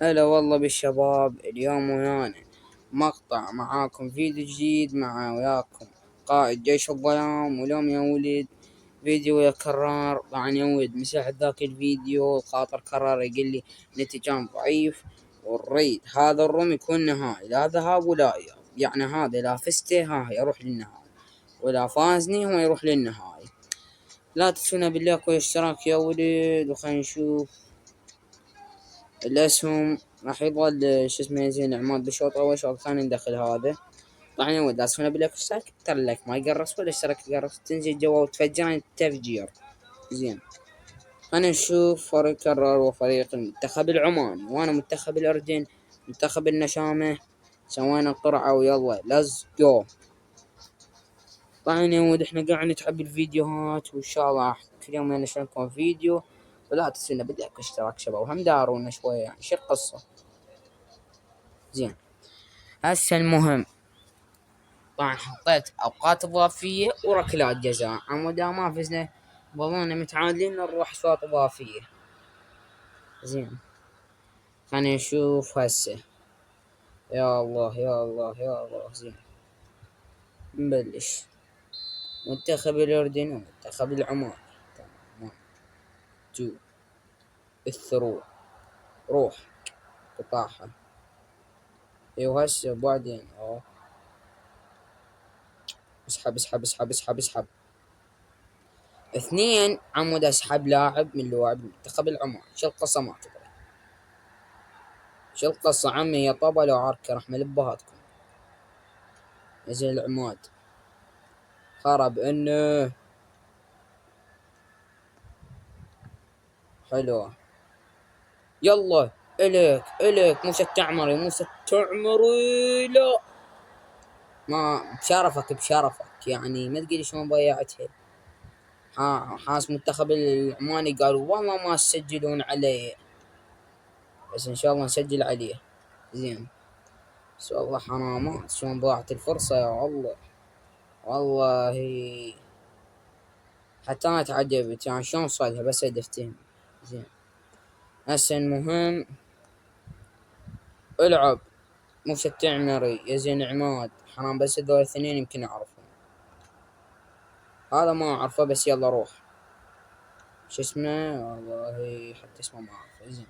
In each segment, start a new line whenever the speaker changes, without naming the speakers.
هلا والله بالشباب. اليوم ويانا مقطع معاكم فيديو جديد مع وياكم قائد جيش الظلام. واليوم يا ولد فيديو يكرر. طبعا يا ولد مساحة ذاك الفيديو الخاطر قرر يقول لي نتي كان ضعيف، والريد هذا الروم يكون نهائي، لا ذهاب ولا اياب. يعني هذا لا فزته ها يروح للنهائي، ولا فازني هو يروح للنهائي. لا تنسونا باللايك والاشتراك يا ولد. وخلينا نشوف الاسهم. راح يظل شو اسمه زين عماد بشوط اول شوط ثاني ندخل هذا. طبعا يا ولد اسفنا باللايك والاشتراك، ترى اللايك ما يقرص ولا اشتراك يقرص، تنزل جوا وتفجرني التفجير. زين خلينا نشوف فريق كرر وفريق المنتخب العماني، وانا منتخب الاردن منتخب النشامة. سوينا قرعة ويلا ليتس جو. طبعا يا ولد احنا قاعد نتعب الفيديوهات، وان شاء الله كل يوم ننشر لكم فيديو. ولا تنسونا باللايك والاشتراك شباب، وهم دارونا شوية يعني شو القصة. زين هسه المهم طبعا حطيت اوقات اضافيه وركلات جزاء، عمود ما فزنا ظلونا متعادلين نروح اشواط اضافيه. زين خلينا نشوف هسه. يا الله يا الله يا الله. زين نبلش. منتخب الاردن ومنتخب العمان. تمام 2 الثرو روح قطاعها. ايوه هسه بعدين اسحب اسحب اسحب اسحب اسحب. اثنين عمود اسحب لاعب من لاعب منتخب العمان. شو القصة ما تدري، شو القصة عمي يا طبل وعركة راح ملبهاتكم. نزل العماد خرب انه حلوة. يلا الك الك موسى التعمري موسى التعمري. لا ما بشرفك بشرفك يعني ما تقولي شلون ضيعتها. حاس منتخب العماني قالوا والله ما تسجلون عليه، بس ان شاء الله نسجل عليه. زين بس والله حرامات شلون ضاعت الفرصة يا الله. والله حتى انا تعجبت يعني شلون صادها بس هدفتين. زين هسه المهم العب موسى التعمري يا زين عماد. حرام بس هذول الاثنين يمكن اعرفهم، هذا ما اعرفه بس يلا روح. شو اسمه والله حتى اسمه ما اعرفه. زين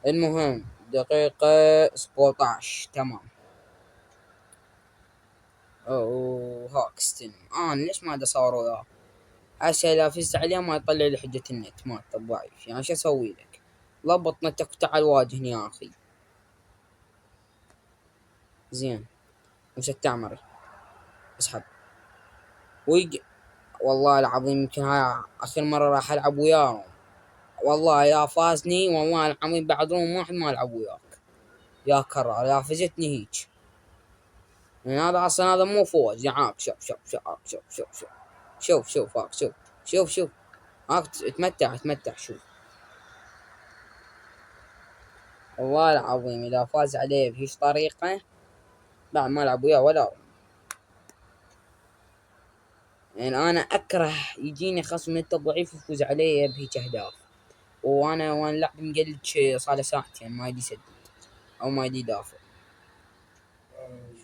المهم دقيقة 17 تمام. هاك استلم انا ليش ما اصور وياه. هسه اذا فزت عليه ما يطلع لي حجة النت مالته ضعيف، يعني شو اسوي لك. ضبط نتك وتعال واجهني يا اخي. زين موسى التعمري اسحب والله العظيم يمكن هاي اخر مرة راح العب وياهم. والله يا فازني والله العظيم بعد روم واحد ما العب وياك يا كرر. يا فزتني هيك يعني هذا اصلا هذا مو فوز يا عاك. شوف شوف شوف شوف شوف شوف شوف شوف هاك شوف شوف شوف هاك اتمتع اتمتع. شوف والله العظيم اذا فاز عليه بهيش طريقة بعد ما العب وياه ولا روم. يعني انا اكره يجيني خصم نت ضعيف يفوز علي بهيك اهداف، وانا لاعب مقلد صار له ساعتين ما يدي يسدد او ما يدي يدافع.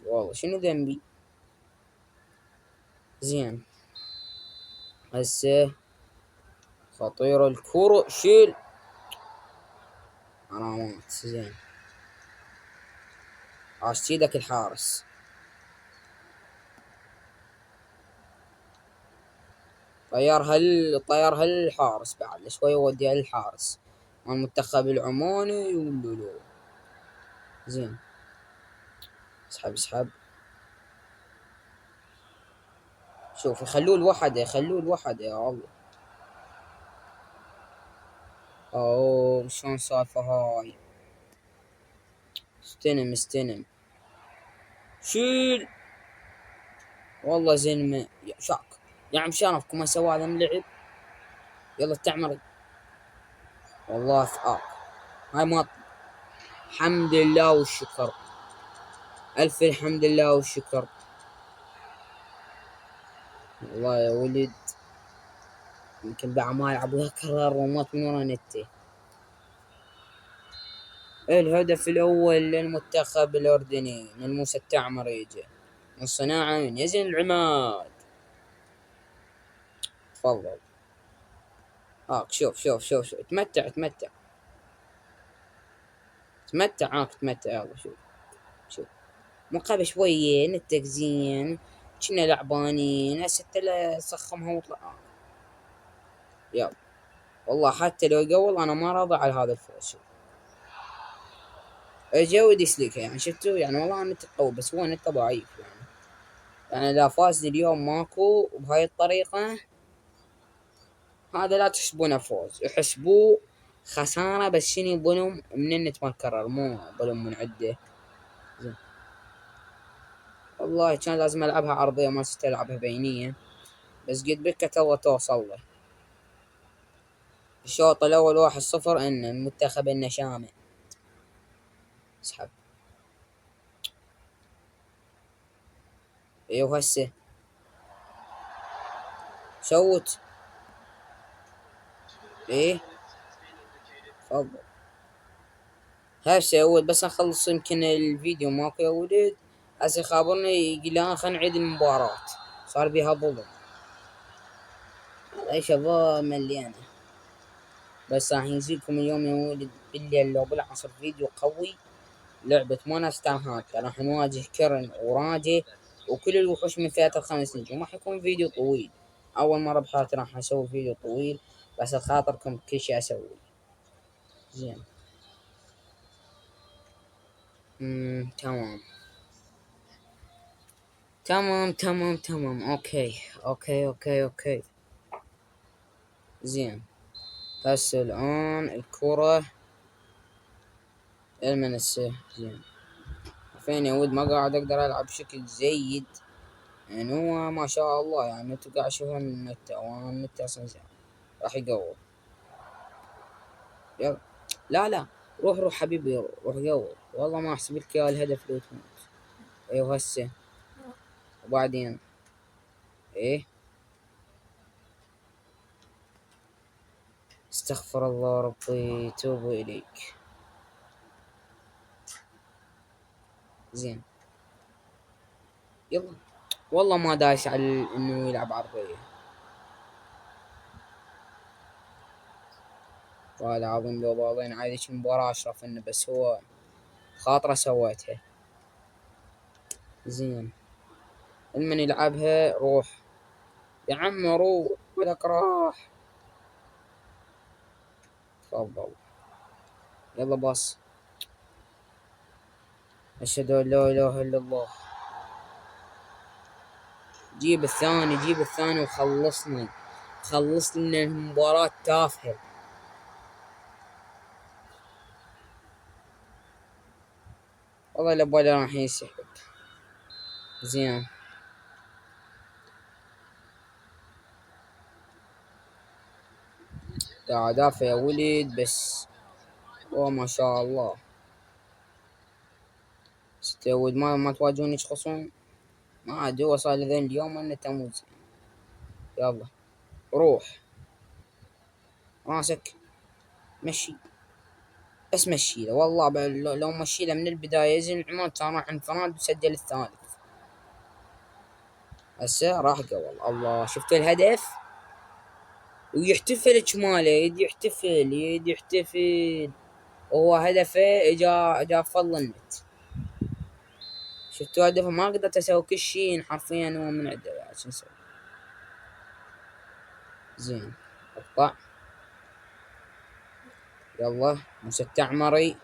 والله شنو ذنبي. زين هسه خطير الكرة شيل علامات. زين عاش ايدك الحارس. طيرها الحارس بعد شوي وديها للحارس مال المنتخب العماني يقولوا. زين اسحب اسحب. شوف يخلوه الوحدة يخلوه الوحدة يا الله. اوه شلون سالفة هاي. استلم استلم شيل. والله زين شاك يا عم شرفكم ما سوى هذا من لعب. يلا التعمري والله ثقاك هاي ما. الحمد لله والشكر ألف الحمد لله والشكر. والله يا ولد يمكن بعد ما يلعب ويكرر ومات من ورا نتي. الهدف الأول للمنتخب الأردني من موسى التعمري، من صناعة من يزن العماد. تفضل. شوف تمتع تمتع تمتع تمتع. يلا شوف مقابل شوية نتك زين، كنا لعبانين هسه لا سخمها واطلع. يلا والله حتى لو قول انا ما راضي على هذا الفوز. شوف اجا وديسليك يعني شفتوا يعني والله النت قوي بس هو نت ضعيف يعني لا فازني اليوم ماكو بهاي الطريقة. هذا لا تحسبونه فوز، احسبوه خسارة بس شنو بلوم من النت ما تكرر مو بلوم من عده. زين والله كان لازم العبها عرضية ما تلعبها بينية بس قد بك تو توصل له. الشوط الأول 1-0 إن المنتخب النشامة. اسحب. إيه وهسه شوت. إيه تفضل. هسه يا ولد بس أخلص يمكن الفيديو ماكو يا ولد. هسه خابرني يقول خلنا نعيد المباراة صار بيها ظلم. يا شباب مليانة بس راح ينزلكم اليوم يا ولد بالليل لو بالعصر فيديو قوي. لعبة مونستر هانتر راح نواجه كيرن وراجي وكل الوحوش من فئة ال5 نجوم. راح يكون فيديو طويل، أول مرة بحياتي راح أسوي فيديو طويل بس خاطركم كل شي أسوي. زين تمام تمام. أوكي. زين بس الآن الكرة المنسة. زين فين يا ود ما قاعد أقدر ألعب بشكل جيد يعني هو ما شاء الله يعني انتو قاعد تشوفون النت وانا النت اصلا زين راح يقوي. يلا لا روح حبيبي روح قوي والله ما احسب لك يا الهدف لو تموت. ايوه هسه وبعدين ايه استغفر الله ربي توب اليك. زين يلا والله ما دايس على انه يلعب عرضية. والله العظيم لو باضين عادي مباراة اشرف انه بس هو خاطره سويتها. زين المن يلعبها روح يا عم روح ولك راح. تفضل. يلا باص. أشهد أن لا إله إلا الله. جيب الثاني وخلصني من المباراة التافهة. والله الأبوال راح ينسحب. زين قاعد أدافع يا ولد بس هو ما شاء الله. ست يا ولد ما تواجهوني خصوم ما عاد هو صار لذين اليوم أنه تموز. يلا روح راسك مشي بس مشي له والله لو مشي له من البداية زين عمان كان راح انفراد وسجل الثالث. هسه راح قول الله شفتوا الهدف ويحتفل شماله يد يحتفل وهو هدفه اجا فضل النت. شفتوا هدفه ما قدرت اسوي كل شيء حرفيا هو من عنده يعني شو نسوي. زين اقطع. يلا موسى التعمري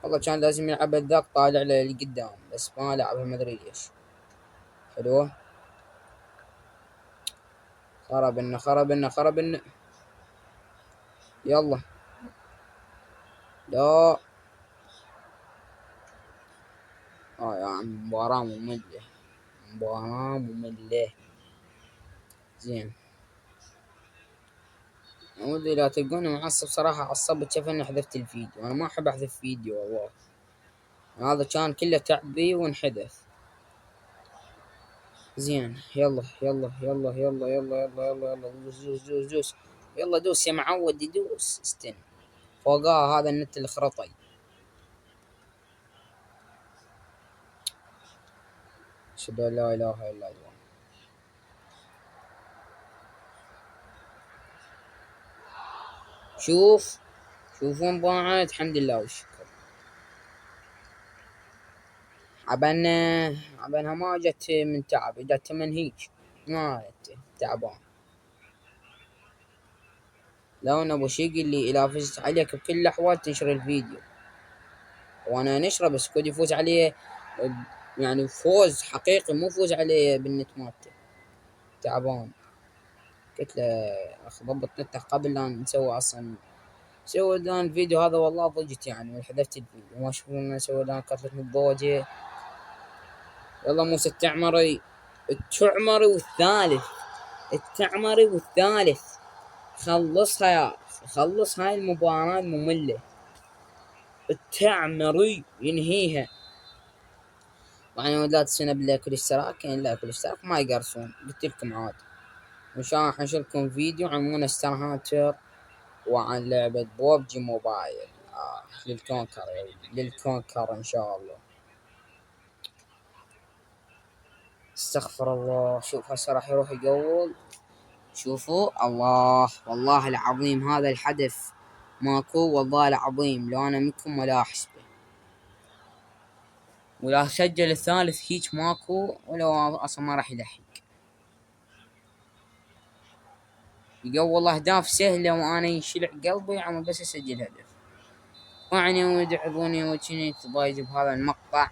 والله كان لازم يلعب الذاك طالع له لقدام بس ما لعبها ما ادري ليش. حلوه خرب لنا. يلا لا يا عم مباراة مملة. زين ودي لا تلقوني معصب صراحة عصبت شوف اني حذفت الفيديو انا ما احب احذف فيديو والله هذا كان كله تعبي وانحذف. زين يلا دوس. يلا دوس يا معود يدوس استنى فوقها هذا النت الخرطي. أشهد أن لا إله إلا الله. شوفون ضاعت، الحمد لله والشكر. عبنها ما جت من تعب، جت من هيج، ما جت تعبان. لو أنا أبو شي يقول لي إذا فزت عليك بكل الأحوال تنشر الفيديو، وأنا نشره، بس كود يفوز عليه يعني فوز حقيقي، مو فوز عليه بالنت مالته. تعبان. قلت له أخ ضبط نته قبل لا نسوي أصلا. سوى الآن الفيديو هذا والله ضجت يعني، وحذفت الفيديو ما شوفونا. سوى الآن قتلت متزوجة. يلا موسى التعمري والثالث. خلصها يا أخي، خلص هاي المباراة المملة. التعمري ينهيها. طبعا لا تنسون باللايك والاشتراك، يعني اللايك والاشتراك ما يقرصون، قلت لكم عاد. وإن شاء الله حنشر لكم فيديو عن مونستر هانتر وعن لعبة بوبجي موبايل. للكونكر إن شاء الله. استغفر الله. شوف هسه راح يروح يقول. شوفوا الله، والله العظيم هذا الحدث ماكو، والله العظيم لو أنا منكم ولا أحسبه، ولا سجل الثالث هيك ماكو، ولو أصلا ما راح يلحق. يقول والله أهداف سهلة وأنا ينشلع قلبي عم بس أسجل هدف. وعني ودعوني وجهني تضايج بهذا المقطع.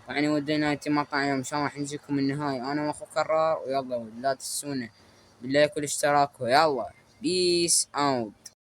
يعني ودنا مقطع ان شاء الله حنجيكم النهاية. انا واخو كرار، ويلا لا تنسونا باللايك والاشتراك، ويلا بيس اوت.